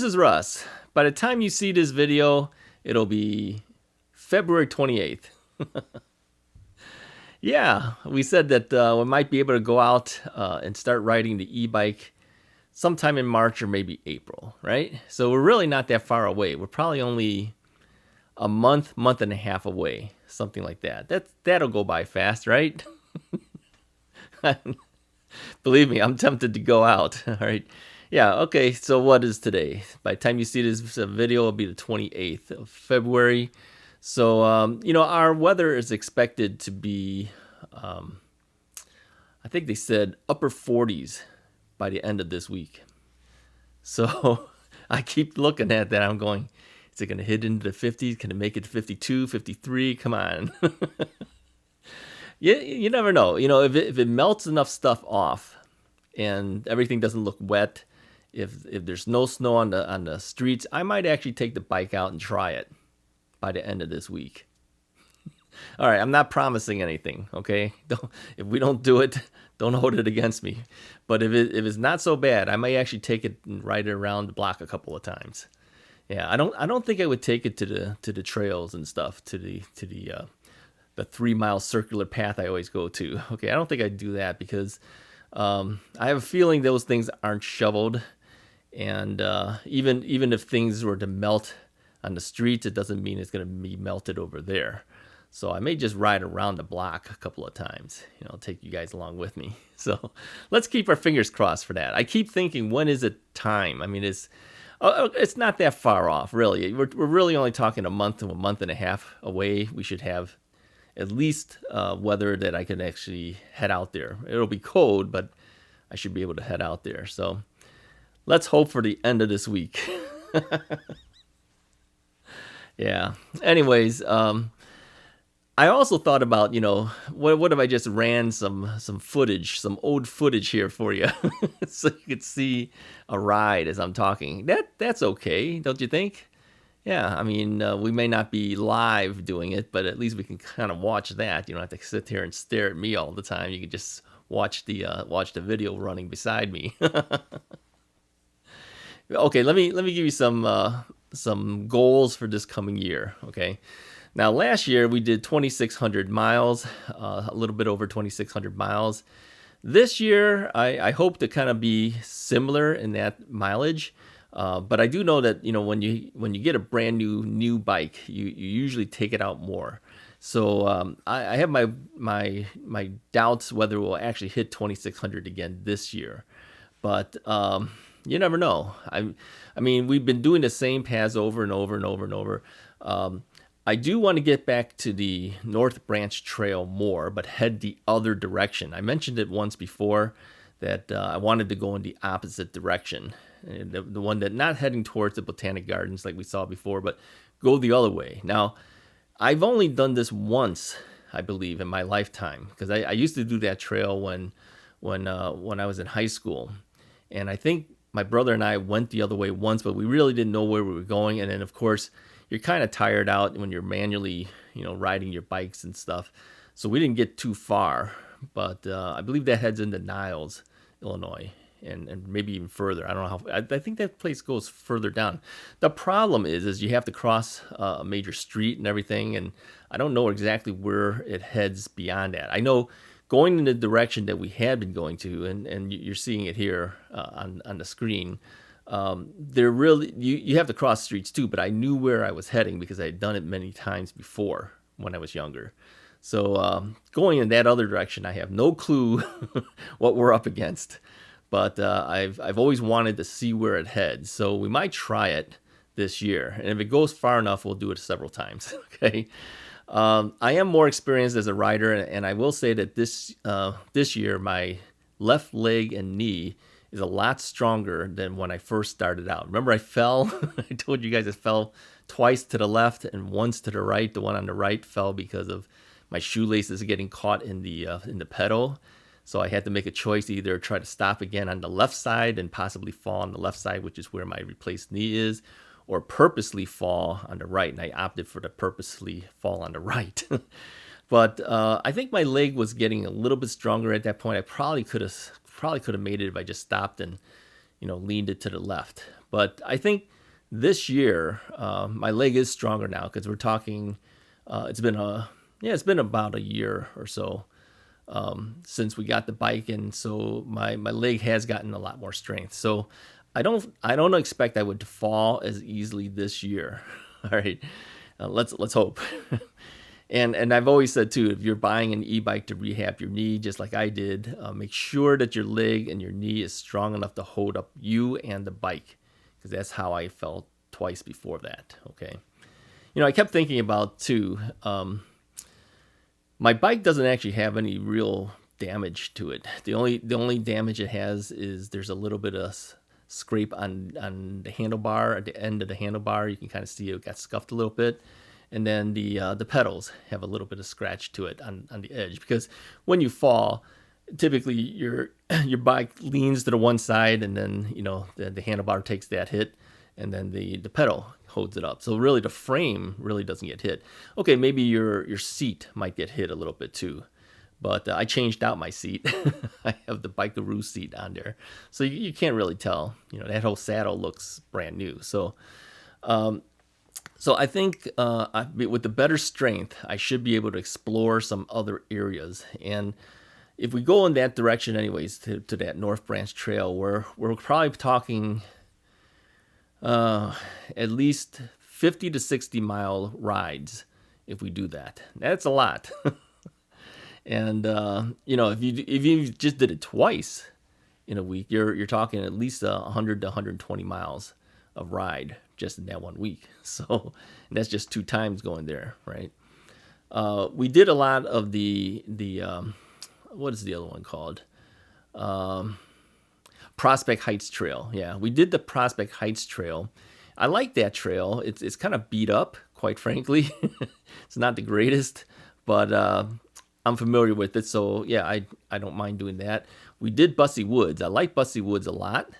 this is Russ. By the time you see this video, it'll be February 28th. Yeah, we said that we might be able to go out and start riding the e-bike sometime in March or maybe April, right? So we're really not that far away. We're probably only a month and a half away, something like that. That'll go by fast, right? Believe me, I'm tempted to go out. All right. Yeah, okay, so what is today? By the time you see this video, it'll be the 28th of February. So, our weather is expected to be, I think they said upper 40s by the end of this week. So, I keep looking at that. I'm going, is it going to hit into the 50s? Can it make it 52, 53? Come on. You never know. If it melts enough stuff off and everything doesn't look wet, if there's no snow on the streets, I might actually take the bike out and try it by the end of this week. All right, I'm not promising anything, okay? If we don't do it, don't hold it against me. But if it's not so bad, I might actually take it and ride it around the block a couple of times. Yeah, I don't think I would take it to the trails and stuff, to the 3-mile circular path I always go to. Okay, I don't think I'd do that because I have a feeling those things aren't shoveled, and even if things were to melt on the streets, it doesn't mean it's going to be melted over there. So I may just ride around the block a couple of times, take you guys along with me. So let's keep our fingers crossed for that. I keep thinking, when is it time? I mean, it's not that far off, really. We're really only talking a month to a month and a half away. We should have at least weather that I can actually head out there. It'll be cold, but I should be able to head out there. So let's hope for the end of this week. Yeah. Anyways, I also thought about, what if I just ran some footage, some old footage here for you, so you could see a ride as I'm talking. That's okay, don't you think? Yeah, I mean, we may not be live doing it, but at least we can kind of watch that. You don't have to sit here and stare at me all the time. You can just watch the video running beside me. Okay, let me give you some goals for this coming year. Okay, now last year we did 2,600 miles, a little bit over 2,600 miles. This year I hope to kind of be similar in that mileage. But I do know that when you get a brand new bike, you usually take it out more. So I have my doubts whether we'll actually hit 2,600 again this year. But you never know. I mean, we've been doing the same paths over and over and over and over. I do want to get back to the North Branch Trail more, but head the other direction. I mentioned it once before that I wanted to go in the opposite direction. The one that not heading towards the Botanic Gardens like we saw before, but go the other way. Now, I've only done this once, I believe, in my lifetime, because I used to do that trail when I was in high school, and I think my brother and I went the other way once, but we really didn't know where we were going. And then, of course, you're kind of tired out when you're manually, riding your bikes and stuff. So we didn't get too far, but I believe that heads into Niles, Illinois. And maybe even further. I don't know how. I think that place goes further down. The problem is you have to cross a major street and everything, and I don't know exactly where it heads beyond that. I know going in the direction that we had been going to, and you're seeing it here on the screen. They're really you have to cross streets too, but I knew where I was heading because I had done it many times before when I was younger. So going in that other direction, I have no clue what we're up against. But I've always wanted to see where it heads, so we might try it this year. And if it goes far enough, we'll do it several times. Okay. I am more experienced as a rider, and I will say that this year my left leg and knee is a lot stronger than when I first started out. Remember, I fell. I told you guys I fell twice to the left and once to the right. The one on the right fell because of my shoelaces getting caught in the pedal. So I had to make a choice, either try to stop again on the left side and possibly fall on the left side, which is where my replaced knee is, or purposely fall on the right. And I opted for the purposely fall on the right. But I think my leg was getting a little bit stronger at that point. I probably could have made it if I just stopped and leaned it to the left. But I think this year my leg is stronger now because we're talking. It's been about a year or so since we got the bike, and so my leg has gotten a lot more strength. So I don't expect I would fall as easily this year. All right, let's hope. And I've always said too, if you're buying an e-bike to rehab your knee, just like I did, make sure that your leg and your knee is strong enough to hold up you and the bike, because that's how I felt twice before that. Okay, I kept thinking about too. My bike doesn't actually have any real damage to it. The only damage it has is there's a little bit of scrape on the handlebar, at the end of the handlebar. You can kind of see it got scuffed a little bit. And then the pedals have a little bit of scratch to it on the edge, because when you fall, typically your bike leans to the one side, and then the handlebar takes that hit, and then the pedal holds it up. So really the frame really doesn't get hit. Okay, maybe your seat might get hit a little bit too, but I changed out my seat. I have the Bikeroo seat on there, so you can't really tell. That whole saddle looks brand new. So I think with the better strength, I should be able to explore some other areas. And if we go in that direction anyways, to that North Branch Trail, we're probably talking at least 50 to 60 mile rides if we do that. That's a lot. And, if you just did it twice in a week, you're talking at least 100 to 120 miles of ride just in that 1 week. So that's just 2 times going there, right? We did a lot of the what is the other one called? Prospect Heights Trail. Yeah, we did the Prospect Heights Trail. I like that trail. It's kind of beat up, quite frankly. It's not the greatest, but I'm familiar with it. So yeah, I don't mind doing that. We did Bussy Woods. I like Bussy Woods a lot.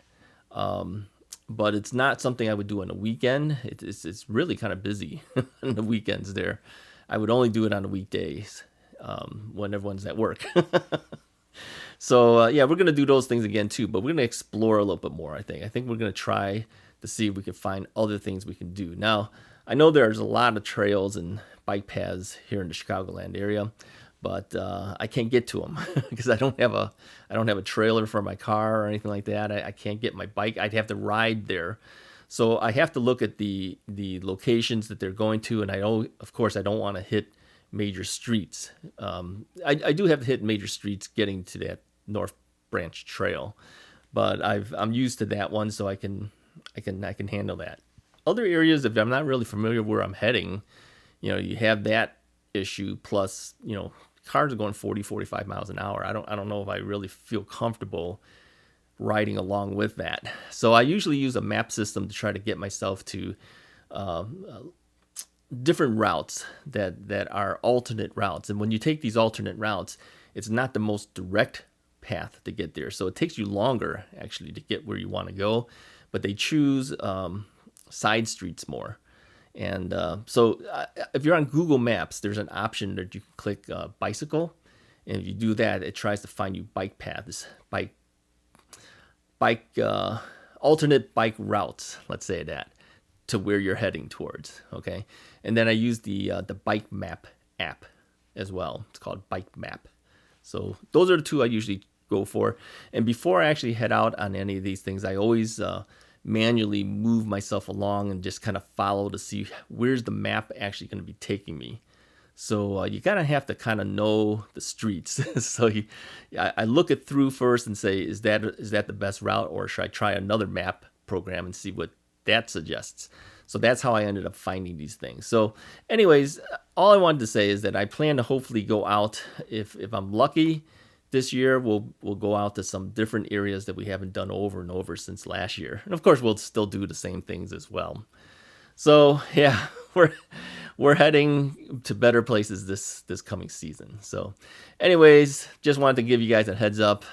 But it's not something I would do on a weekend. It's really kind of busy on the weekends there. I would only do it on the weekdays when everyone's at work. So yeah, we're gonna do those things again too. But we're gonna explore a little bit more. I think we're gonna try to see if we can find other things we can do. Now I know there's a lot of trails and bike paths here in the Chicagoland area, but I can't get to them because I don't have a trailer for my car or anything like that. I can't get my bike. I'd have to ride there, so I have to look at the locations that they're going to, and of course I don't want to hit major streets. I do have to hit major streets getting to that North Branch Trail, but I'm used to that one, so I can handle that. Other areas, if I'm not really familiar where I'm heading, you have that issue, plus cars are going 40, 45 miles an hour. I don't know if I really feel comfortable riding along with that. So I usually use a map system to try to get myself to different routes that are alternate routes. And when you take these alternate routes, it's not the most direct path to get there. So it takes you longer actually to get where you want to go, but they choose side streets more. And so if you're on Google Maps, there's an option that you can click bicycle. And if you do that, it tries to find you bike paths, alternate bike routes, let's say that, to where you're heading towards. Okay. And then I use the Bike Map app as well. It's called Bike Map. So those are the two I usually go for. And before I actually head out on any of these things, I always manually move myself along and just kind of follow to see where's the map actually going to be taking me. So you gotta have to kind of know the streets. So I look it through first and say, is that the best route, or should I try another map program and see what that suggests? So that's how I ended up finding these things. So anyways, all I wanted to say is that I plan to hopefully go out, if I'm lucky, this year we'll go out to some different areas that we haven't done over and over since last year. And of course we'll still do the same things as well. So yeah, we're heading to better places this coming season. So anyways, just wanted to give you guys a heads up.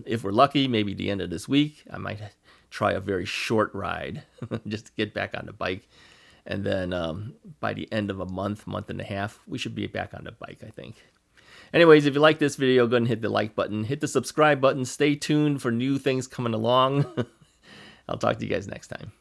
If we're lucky, maybe the end of this week, I might try a very short ride just to get back on the bike. And then by the end of a month and a half, we should be back on the bike, I think. Anyways, if you like this video, go ahead and hit the like button, hit the subscribe button, stay tuned for new things coming along. I'll talk to you guys next time.